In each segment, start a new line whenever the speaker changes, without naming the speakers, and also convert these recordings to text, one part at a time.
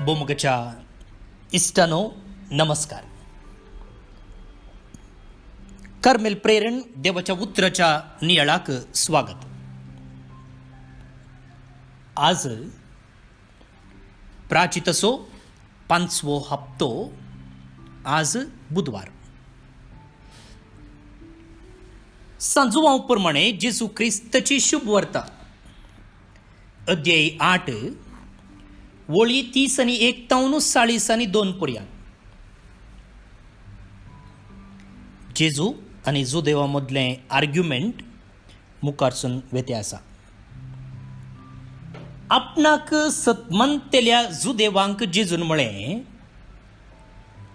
बोमगच्या इष्टानो नमस्कार. कर्मेल प्रेरण देवाच्या उतराच्या नियाळाक स्वागत. आज प्राचितसो 5वो हप्तो. आज बुधवार. सांजुवां प्रमाणे जेजू ख्रिस्ताची शुभ वार्ता अध्याय 8 वळी 30 आणि 41 40 आणि 2 पर्यंत. जेजू आणि जुदेवा मदले आर्ग्युमेंट मुखारसून वेते आसा. आपणाक सतमंतेल्या जुदेवांक जेजून म्हळें,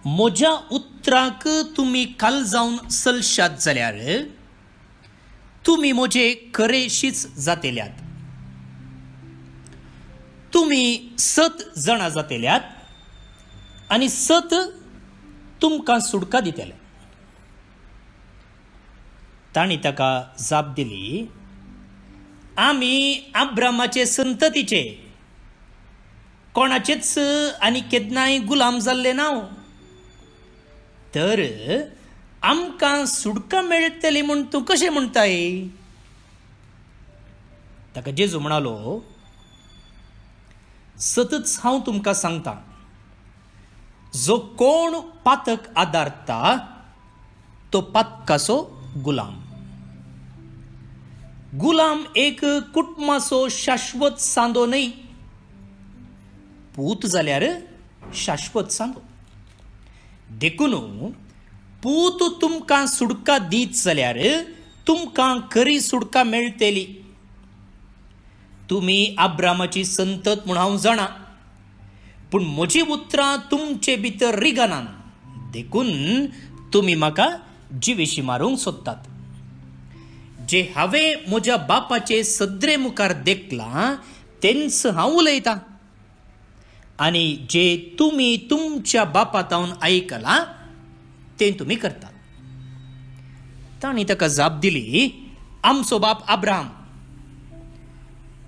म्हज्या उतराक तुमी काल जावन सलशात जाल्यार तुमी म्हजे खरेशीच जातेल्यात. तुमी 7 जाणां जातेल्यात आनी 7 तुमकां सुडका दितेले. तांणी ताका जाप दिली, आमी अब्रामाचे संततीचे, कोणाचेच आनी केन्नाय गुलाम जाल्ले ना. तर आमकां सुडका मेळटली म्हूण तूं कशें म्हणटाय? ताका जेजू म्हणालो, सतच हांव तुमकां सांगता, जो कोण पातक आदारता तो पातकाचो गुलाम. गुलाम एक कुटुंबाचो शाश्वत सांदो न्हय, पूत जाल्यार शाश्वत सांदो. देखून पूत तुमकां सुडका दीत जाल्यार तुमकां खरी सुडका मेळटली. तुमी अब्रामाची संतत म्हूण हांव जाणा, पूण म्हजी उतरां तुमचे भितर रिगनान. देखून तुमी म्हाका जिवेशी मारूंक सोदतात. जे हांवें म्हज्या बापाचे सद्रे मुखार देखलां तेंच हांव उलयतां, आनी जे तुमी तुमच्या बापातावन आयकलां तें तुमी करतात. तांणी ताका जाप दिली, आमचो बाप अब्राम.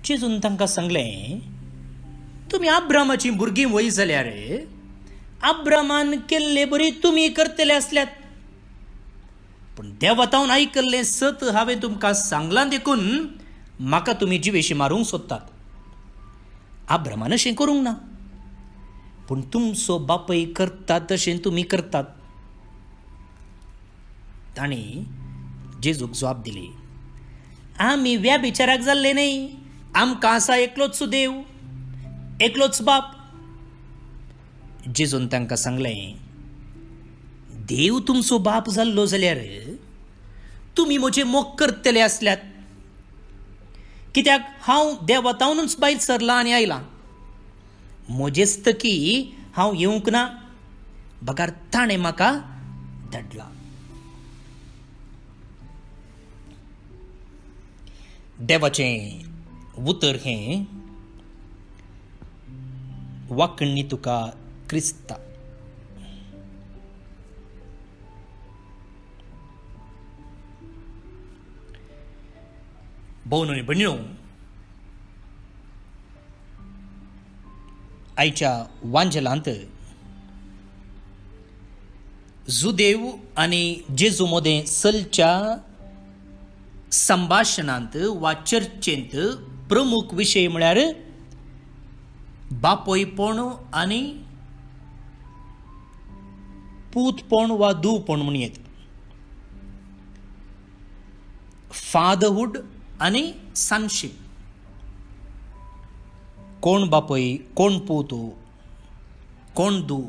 जेजून तांकां सांगलें, तुमी अब्रामाची भुरगीं वय जाल्यार अब्रामान केल्ले बरी तुमी करतले आसल्यात. पूण देवातावन आयकल्लें 7 हांवें तुमकां सांगलां, देखून म्हाका तुमी जिवेशी मारूंक सोदतात. अब्रामान अशें करूंक ना, पूण तुमचो बापूय करता तशें तुमी करतात. तांणी जेजूक जवाब दिली, आमी व्याभिचाराक जाल्ले न्हय. आमकां आसा एकलोच देव, एकलोच बाप. जेजून तांकां सांगलें, देव तुमचो बाप जाल्लो जाल्यार तुमी म्हजे मोग करतले आसल्यात. कित्याक हांव देवातावनूच भायर सरलां आनी आयलां. म्हजेच तकी हांव येवंक ना, बगार ताणें म्हाका धाडलां. देवाचें उतर हें वाकण्णी तुका क्रिस्ता. भोवन आनी भयणीनो, आयच्या वांजेलांत जुदेव आनी जेजू मदें सलच्या संभाशणांत वा चर्चेंत प्रमुख विशय म्हळ्यार बापोयपण आनी पूतपण वा धूवपण म्हूण येता. फादरहूड आनी सनशीप. कोण बापय, कोण पूत, कोण धूव,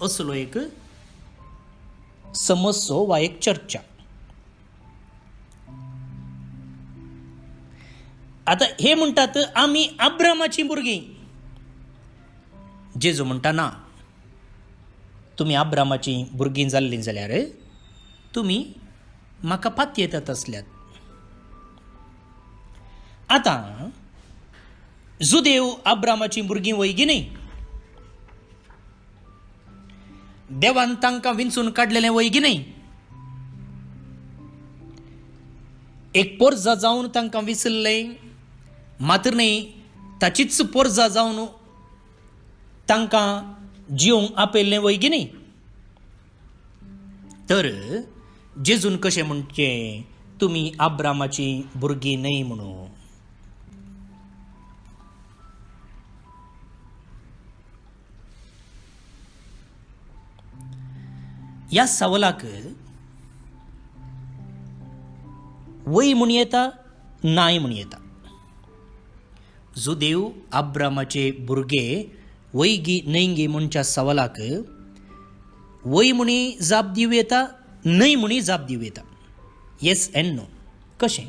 असलो एक समस्यो वा एक चर्चा. आता हे म्हणटात, आमी अब्रामाची भुरगीं. जेजू म्हणटा, ना, तुमी अब्रामाची भुरगीं जाल्लीं जाल्यार तुमी म्हाका पात येतात आसल्यात. आतां जुदेव अब्रामाची भुरगीं वयगी न्हय. देवान तांकां विंचून काडलेलें वयगी न्हय. एक पोरजा जावन तांकां विसरलें, मात्र न्ही ताचीच पोरजा जावन तांकां जिवंक आपयल्लें वय की न्ही. तर जेजून कशें म्हणचें, तुमी आब्रामाची भुरगीं न्हय म्हणून. ह्या सवालाक वय म्हूण येता, नाय म्हूण येता. जो देव आब्रामाचे भुरगे वय गी न्हय गे म्हणच्या सवालाक वय म्हूण जाप दिवं येता, न्हय म्हूण जाप दिवं येता. Yes and no. कशें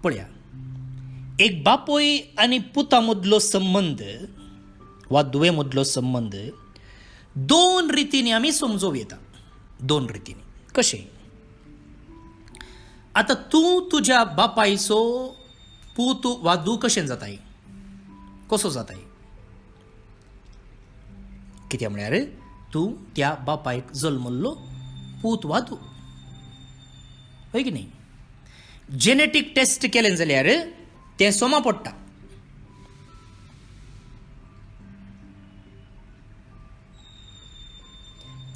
पळया, एक बापोय आनी पुता मदलो संबंद वा दुवे मदलो संबंद दोन रितींनी आमी समजूं येता. दोन रितींनी. कशें, आतां तूं तुज्या बापायचो पूत वा धूव कशें जाताय, कसो जाताय. कित्याक म्हळ्यार तूं त्या बापायक जल्मल्लो पूत वा धूव, हय की न्ही. जेनेटीक टेस्ट केलें जाल्यार तें सोमा पडटा.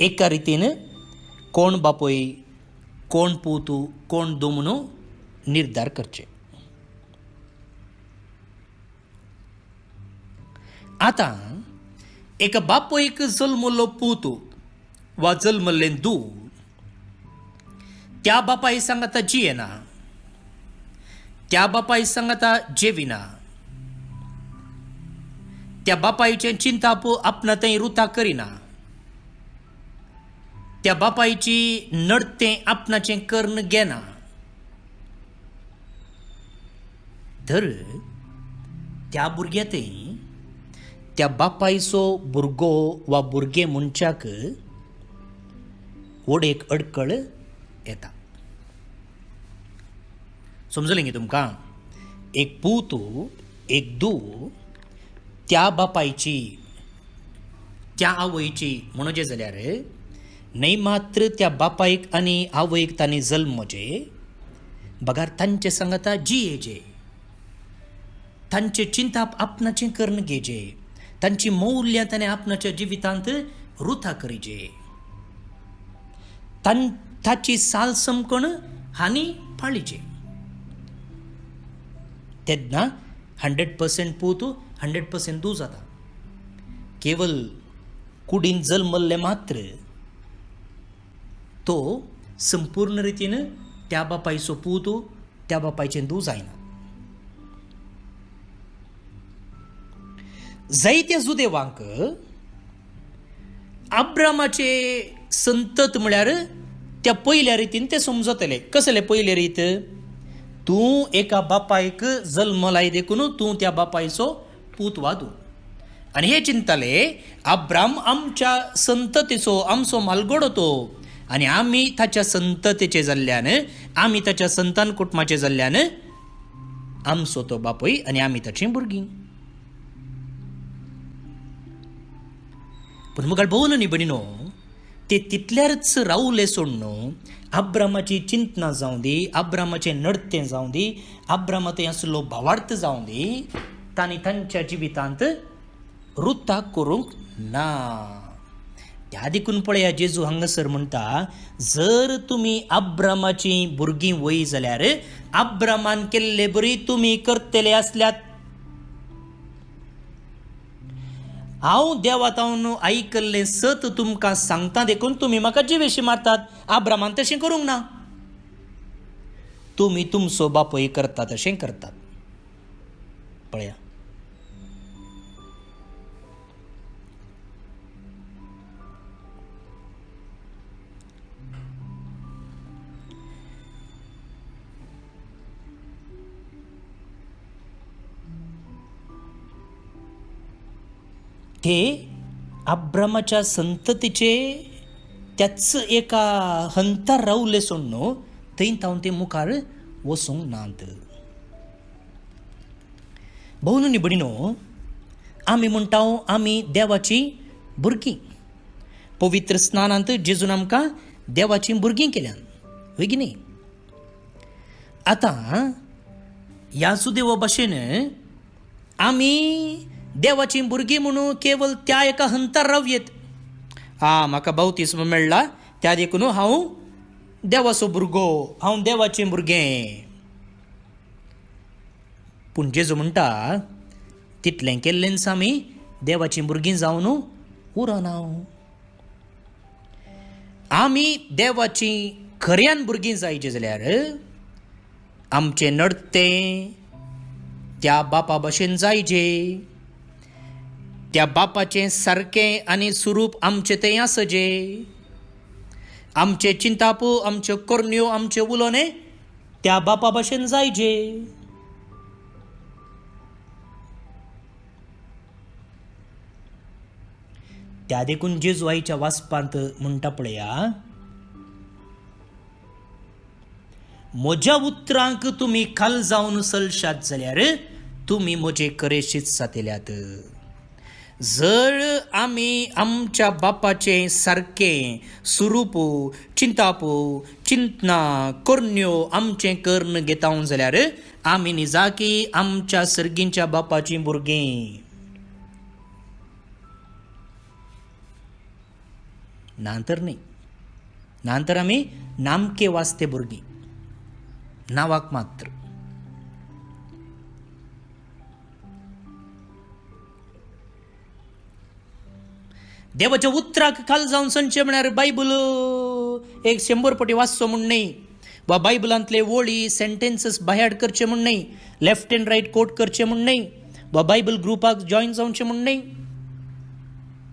एका रितीन कोण बापोय, कोण पूत, कोण धूव म्हणून निर्धार करचे. आतां एका बापोयक जल्मल्लो पूत वा जल्मल्लें धूव त्या बापाय संग आतां जियेना, त्या बापाय संग आतां जेविना, त्या बापायचें चिंताप आपणा थंय रुता करिना, त्या बापायची नडतें आपणाचें कर्ण घेना. तर त्या भुरग्या थंय त्या बापायचो भुरगो वा भुरगे मनशाक वडेक अडकळ येता. समजलें गे तुमकां. एक पूत, एक धूव त्या बापायची, त्या आवयची म्हणचे जाल्यार न्हय मात्र त्या बापायक आनी आवयक तांणी जल्मचे, बगार तांचे संग आतां जियेचे, तांचे चिंताप आपणाचें कर्ण घेचे, तांची मौल्य ताणें आपणाच्या जिवितांत रुथा करीचे, ताची साल समकण हानी पाळीचे. तेन्ना 100% पूत 100% धूव जाता. केवल कुडीन जल्मल्ले मात्र तो संपूर्ण रितीन त्या बापायचो पूत, त्या बापायचें धूव जायना. जायत्या जुदेवांक आब्रामाचे संतत म्हळ्यार त्या पयल्या रितीन ते समजतले. कसले पयले रीत, तूं एका बापायक जल्म लाय देखून तूं त्या बापायचो पूत वा धूव. आनी हे चिंतले आब्राम आमच्या संततीचो आमचो मालगडो तो, आनी आमी ताच्या संततेचे जाल्ल्यान, आमी ताच्या संतान कुटुंबाचे जाल्ल्यान आमचो तो बापोय आनी आमी ताची भुरगीं. पूण मुखार भोवन न्ही भयणीनो, ते तितल्यारच रावले सोड न्हू. आब्रामाची चिंतना जावं दी, आब्रामाचें नडतें जावं दी, आब्रामा थंय आसलो भावार्थ जावं दी, तांणी तांच्या जिवितांत रुता करूंक ना. त्या देखून पळया, जेजू हांगासर म्हणटा, जर तुमी आब्रामाची भुरगीं वय जाल्यार आब्रामान केल्ले बरी तुमी करतले आसल्यात. हांव देवातावन आयकल्लें सत तुमकां सांगता देखून तुमी म्हाका जिवेशी मारतात. आब्रामान तशें करूंक ना. तुमी तुमचो बापोय करता तशें करतात. पळया, ते आब्रामाच्या संततीचे त्याच एका हंतार रावले सोड न्हू, थंय तावन ते मुखार वसूंक नात. भोवन न्ही भयणीनो, आमी म्हणटा आमी देवाची भुरगीं. पवित्र स्नानांत जेजून आमकां देवाची भुरगीं केल्यान, हय की न्ही. आतां ह्या सुदेवा भाशेन आमी देवाची भुरगीं म्हणून केवळ त्या एका हंतार रावयेत. म्हाका बावतिस्म मेळ्ळा, त्या देखून हांव देवाचो भुरगो, हांव देवाचें भुरगें. पूण जेजू म्हणटा तितलें केल्लेंच आमी देवाचीं भुरगीं जावन उरना. आमी देवाचीं खऱ्यान भुरगीं जायचीं जाल्यार आमचें नडतें त्या बापा भशेन जायचें. त्या बापाचें सारकें आनी स्वरूप आमचें तें आसचें. आमचे चिंतापू, आमच्यो करण्यो, आमचें उलोवणें त्या बापा भशेन जायचें. त्या देखून जेजू आईच्या वाचपांत म्हणटा पळया, म्हज्या उतरांक तुमी खाल जावन चलशात जाल्यार तुमी म्हजे करेशीत जातल्यात. जर आमी आमच्या बापाचें सारकें स्वरूप, चिंतापू, चिंतनां, करण्यो आमचें कर्ण घेता जाल्यार आमी निजाकी आमच्या सर्गींच्या बापाचीं भुरगीं. नांतर न्ही, नांतर आमी नामके वास्ते भुरगीं, नांवाक मात्र. देवाच्या उतराक खाल जावन संचे म्हळ्यार बायबल एक 100 फावटी वाचचो म्हूण न्ही, वा बायबलांतले वळी सेंटेन्सीस बायहार्ड करचे म्हूण न्ही, लेफ्ट एंड रायट कोट करचे म्हूण न्ही, वा बायबल ग्रुपाक जॉयन जावचें म्हूण न्ही,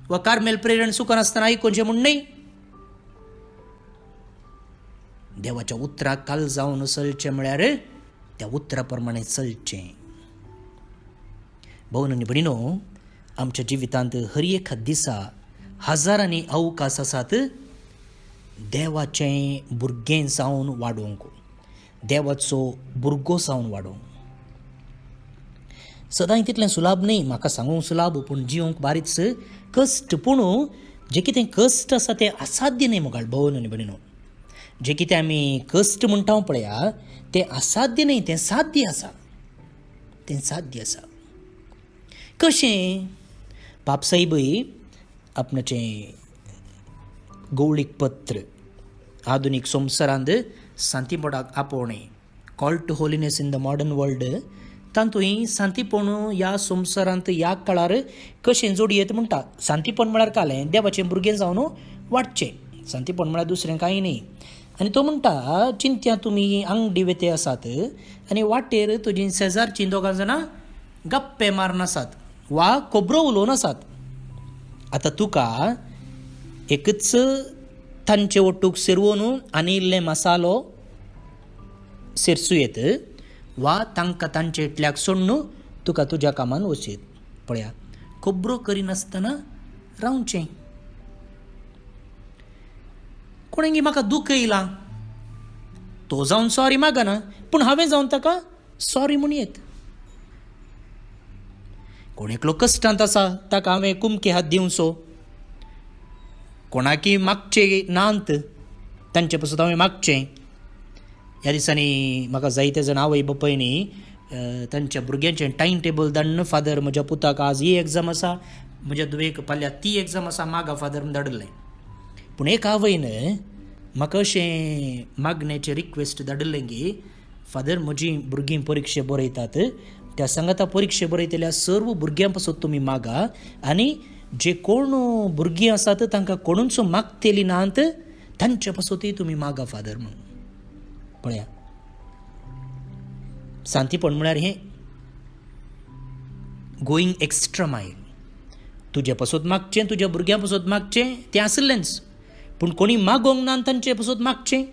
वा कार्मेल प्रेरण सुखान आसतना आयकोवचें म्हूण न्ही. देवाच्या उतराक काल जावन चलचें म्हळ्यार त्या उतरा प्रमाणे चलचें. भोवन आनी भयणीनो, आमच्या जिवितांत हर एका दिसा हजारांनी अवकाश आसात देवाचें भुरगें जावन वाडोवंक, देवाचो भुरगो जावन वाडोवंक. सदांय तितलें सुलाभ न्ही, म्हाका सांगूंक सुलाभ, पूण जिवंक बारीच कश्ट. पूण जें कितें कश्ट आसा तें असाध्य न्ही मुखार. भोवन आनी भयणीनो, जें कितें आमी कश्ट म्हणटा पळया तें असाध्य न्ही, तें साध्य आसा. तें साध्य आसा. कशें? पापसाहेबय आपणाचें गवळीक पत्र आधुनीक संवसारांत सांतीपणाक आपोवणें, call to holiness in the modern world, तातूंय सांतीपण ह्या संवसारांत ह्या काळार कशें जोडयेत म्हणटा. सांतीपण म्हळ्यार कालें देवाचें भुरगें जावन वाडचें. सांतीपण म्हळ्यार दुसरें कांय न्ही. आनी तो म्हणटा, चिंत्या तुमी आंगडी वेते आसात आनी वाटेर तुजीं शेजारचीं 2 जाणां गप्पे मारून आसात वा खोबरो उलोवन आसात. आतां तुका एकच तांचे ओटूक शिरवून आनी इल्लें मसालो शिरसूयेत, वा तांकां तांचे इटल्याक सोडून तुका तुज्या कामान वचीत. पळया, खोबरो करिनासतना रावचें. कोणेंगी म्हाका दूख येयलां, तो जावन सॉरी मागना, पूण हांवें जावन ताका सॉरी म्हणयेत. कोण एकलो कश्टांत आसा, ताका हांवें कुमके हात दिवचो. कोणाकी मागचे नांत, तांचे पासून हांवें मागचें. ह्या दिसांनी म्हाका जायते जाण आवय बापायनी तांच्या भुरग्यांचें टायम टेबल धाडन, फादर म्हज्या पुताक आज ही एग्जाम आसा, म्हज्या धुवेक फाल्यां ती एग्जाम आसा, मागा फादर म्हूण धाडलें. पूण एक आवयन म्हाका अशें मागण्याचें रिक्वेस्ट धाडलें की फादर म्हजीं भुरगीं परिक्षे बरयतात, त्या सांगाता परिक्षे बरयतल्या सर्व भुरग्यां पासून तुमी मागा, आनी जे कोण भुरगीं आसात तांकां कोणूच मागतेलीं नात तांचे पासून ती तुमी मागा फादर म्हणून. पळया, सांतीपण म्हळ्यार हें गोईंग एक्स्ट्रा मायल. तुजे पासून मागचें, तुज्या भुरग्यां पासून मागचें तें आसलेंच, पूण कोणी मागोंक ना तांचे पासून मागचें.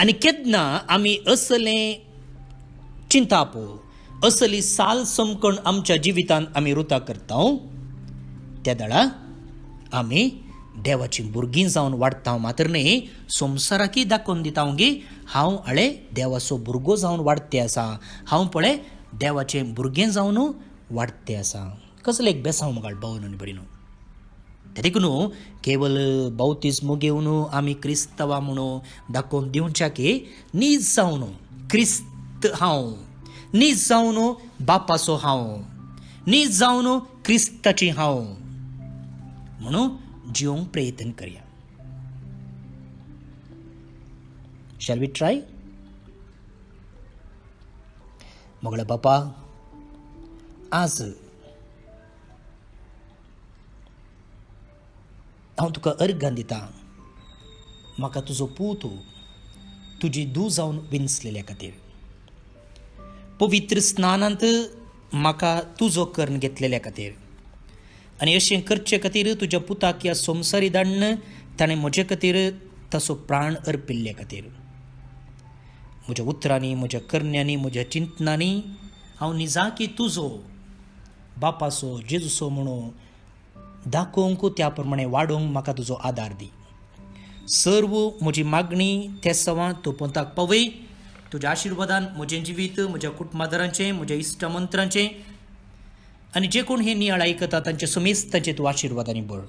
आनी केन्ना आमी असलें चिंतापो, असली साल समकण आमच्या जिवितांत आमी रुता करता, त्या दाळा आमी देवाचीं भुरगीं जावन वाडटा. मात्र न्ही, संवसाराकी दाखोवन दिता की हांव हळे देवाचो भुरगो जावन वाडते आसा, हांव पळय देवाचें भुरगें जावन वाडते आसा. कसलें एक बेसांव मुखार भोवन आनी भयणीनो. ते देखून केवळ बावतिस्म घेवन आमी क्रिस्तवा म्हणून दाखोवन दिवच्या की नीज जावन क्रिस्त हांव नीज जावन बापाचो हांव, नीज जावन क्रिस्ताची हांव म्हणून जिवंक प्रयत्न करया. Shall we try? मोगळ्या बापा, आज हांव तुका अर्गां दितां, म्हाका तुजो पूत, तुजी धूव जावन विंचलेल्या खातीर. पवित्र स्नानांत म्हाका तुजो कर्ण घेतलेल्या खातीर आनी अशें करचे खातीर तुज्या पुताक ह्या संवसारी धाडन ताणें म्हजे खातीर ताचो प्राण अर्पिल्ल्या खातीर. म्हज्या उतरांनी, म्हज्या करण्यांनी, म्हज्या चिंतनांनी हांव निजाकी तुजो, बापाचो, जेजूचो म्हणून दाखोवंक, त्या प्रमाणे वाडोवंक म्हाका तुजो आदार दी. सर्व म्हजी मागणी त्या सवां तूं पोंताक पावय. तुज्या आशिर्वादान म्हजें जिवीत, म्हज्या कुटुंबादारांचें, म्हज्या इश्टमंत्रांचें आनी जे कोण हे नियाळ आयकता तांचे समेस्तांचें तूं आशिर्वादांनी भर.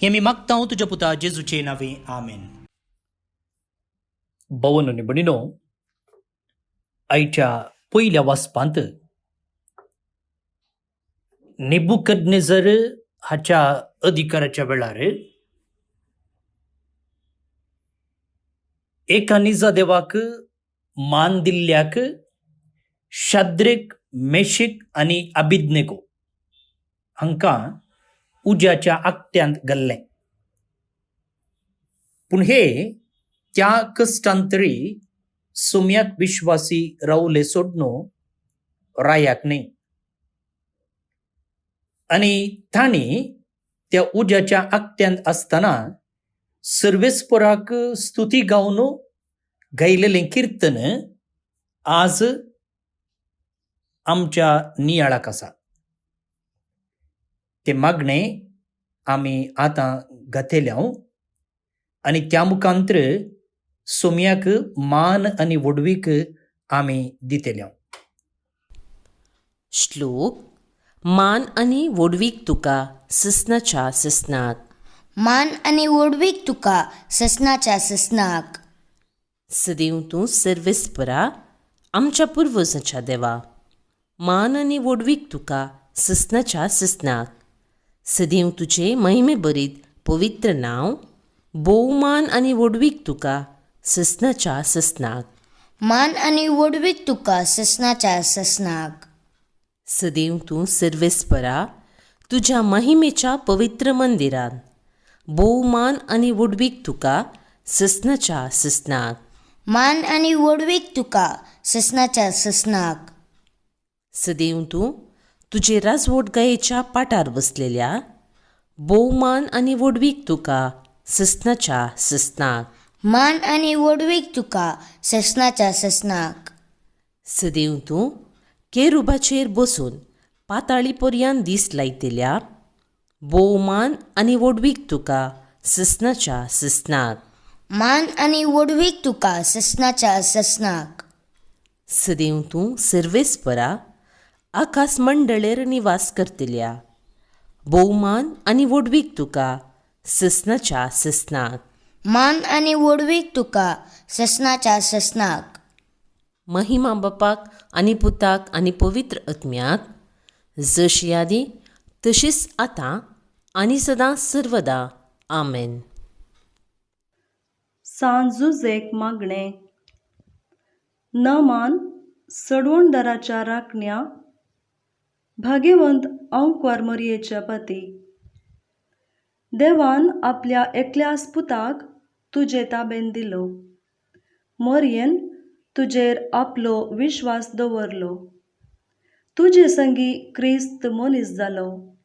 हें मी मागता तुज्या पुता जेजूचे नांवे. आमेन. भवन आनी भणीनो, आयच्या पयल्या वाचपांत नेबुकदनेझर हाच्या अधिकाराच्या वेळार एका निजा देवाक मान दिल्ल्याक शाद्रेक, मेशक आनी अबिदनेगो हांकां उज्याच्या आगट्यांत घाल्लें. पूण हे त्या कश्टांतरी सोम्याक विश्वासी रावले सोडनो रायाक न्ही. आनी तांणी त्या उज्याच्या आगट्यांत आसतना सर्वेस्पराक स्तुती गावन गायलेलें किर्तन आज आमच्या नियाळाक आसा. तें मागणें आमी आतां घातल्या आनी त्या मुखांत्र सोम्याक मान आनी वडवीक आमी दितल्या.
श्लोक. मान आनी वडवीक तुका ससनाच्या ससनाक.
मान आनी वडवीक तुका ससनाच्या ससनाक.
सदैव तूं सर्वेस्परा, आमच्या पुर्वजांच्या देवा. मान आनी वडवीक तुका ससनाच्या ससनाक. सदैव तुजें महिमे बरीत पवित्र नांव. भोवमान आनी वडवीक तुका ससनाच्या ससनाक.
मान आनी वडवीक तुका ससनाच्या ससनाक.
सदैव तूं सर्वेस्परा, तुज्या महिमेच्या पवित्र मंदिरांत. भोवमान आनी वडवीक तुका ससनाच्या ससनाक.
मान आनी वडवीक तुका ससनाच्या ससनाक.
सदैव तूं तुजे राजवटगायेच्या पाठार बसलेल्या. भोवमान आनी वडवीक तुका ससनाच्या ससनाक.
मान आनी वडवीक तुका ससनाच्या ससनाक.
सदैव तूं केरुबाचेर बसून पाताळी पर्यंत दीस लायतल्या. भोवमान आनी वडवीक तुका ससनाच्या ससनाक.
मान आनी वडवीक तुका ससनाच्या ससनाक.
सदैव तूं सर्वेस्परा, आकाश मंडळेर निवास करतल्या. भोवमान आनी वडवीक तुका ससनाच्या ससनाक.
मान आनी वडवीक तुका ससनाच्या ससनाक.
महिमा बापाक आनी पुताक आनी पवित्र आत्म्याक, जशी आदी तशीच आतां आनी सदां सर्वदा. आमेन.
सांजुजेक मागणें. नमान सडवणदाराच्या राखण्या, भाग्यवंत अंकवार मरयेच्या पती. देवान आपल्या एकल्याच पुताक तुजे ताबेन दिलो. मरयेन तुजेर आपलो विश्वास दवरलो. तुजे संगी क्रिस्त मनीस जालो.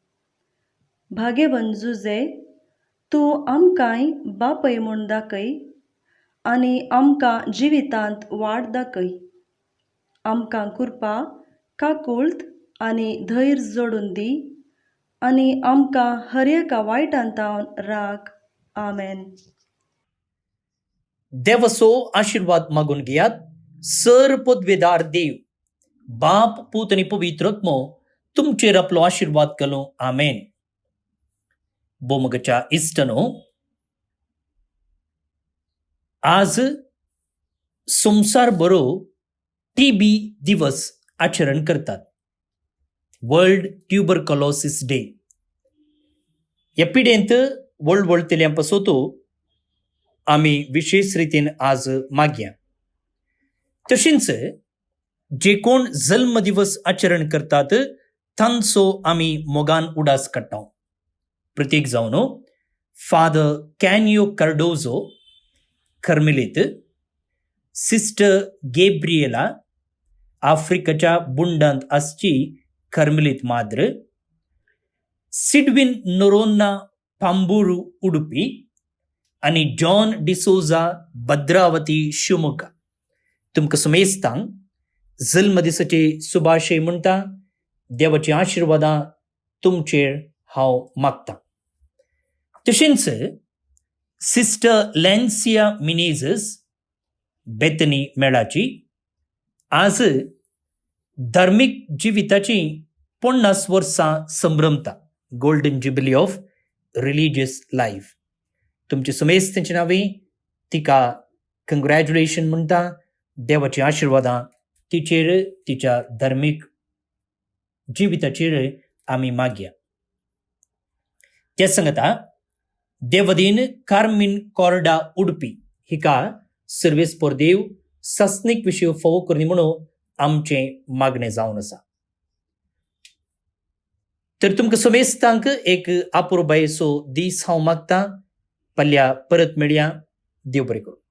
भाग्यवंत जुजे, तूं आमकांय बापय म्हूण दाखय आनी आमकां जिवितांत वाड दाखय. आमकां कृपा, काकुळट आनी धैर्य जोडून दी आनी आमकां हर एका वायटांतावन राख. आमेन.
देवाचो आशिर्वाद मागून घेयात. सर पदवेदार देव, बाप, पूत आनी पवित्र आत्मो तुमचेर आपलो आशिर्वाद घालूं. आमेन. बोमगच्या इश्टनो, आज संवसार बरो TB दिवस आचरण करतात. World tuberculosis day. ह्या पिडेंत वळवळतेल्यांपासोतो आमी विशेष रितीन आज मागया. तशेंच जे कोण जल्म दिवस आचरण करतात तांचो आमी मोगान उडास काडटा. प्रत्येक जावन फादर कॅनियो कार्डोजो कर्मेलीत, सिस्टर गेब्रिएला आफ्रिकेच्या बुंडांत आसची कर्मेलीत माद्र, सिडविन नोरोन्ना पांबुरू उडुपी आनी जॉन डिसोजा भद्रावती शिवमोगा तुमकां सुमेस्तांक जल्म दिसाचे शुभाशय म्हणटा. देवाची आशिर्वादां तुमचेर हांव मागतां. तशेंच सिस्टर लॅन्सिया मिनेझस बेतनी मेळाची आज धार्मीक जिविताची 50 वर्सां संभ्रमता. Golden jubilee of religious life. तुमचे सुमेस्तांचे नांवे तिका कंग्रॅच्युलेशन म्हणटा. देवाची आशिर्वादां तिचेर तिच्या धार्मीक जिविताचेर आमी मागया. ते सांगता देवदीन कार्मिन कॉर्डा उडपी हिका सर्वेस पोर देव सस्नीक विशय फोव करनी म्हणून आमचें मागणें जावन आसा. तर तुमकां सुमेस्तांक एक आपुरबायेचो दीस हांव मागतां. पल्ल्या परत मेळया. देव बरें करूं.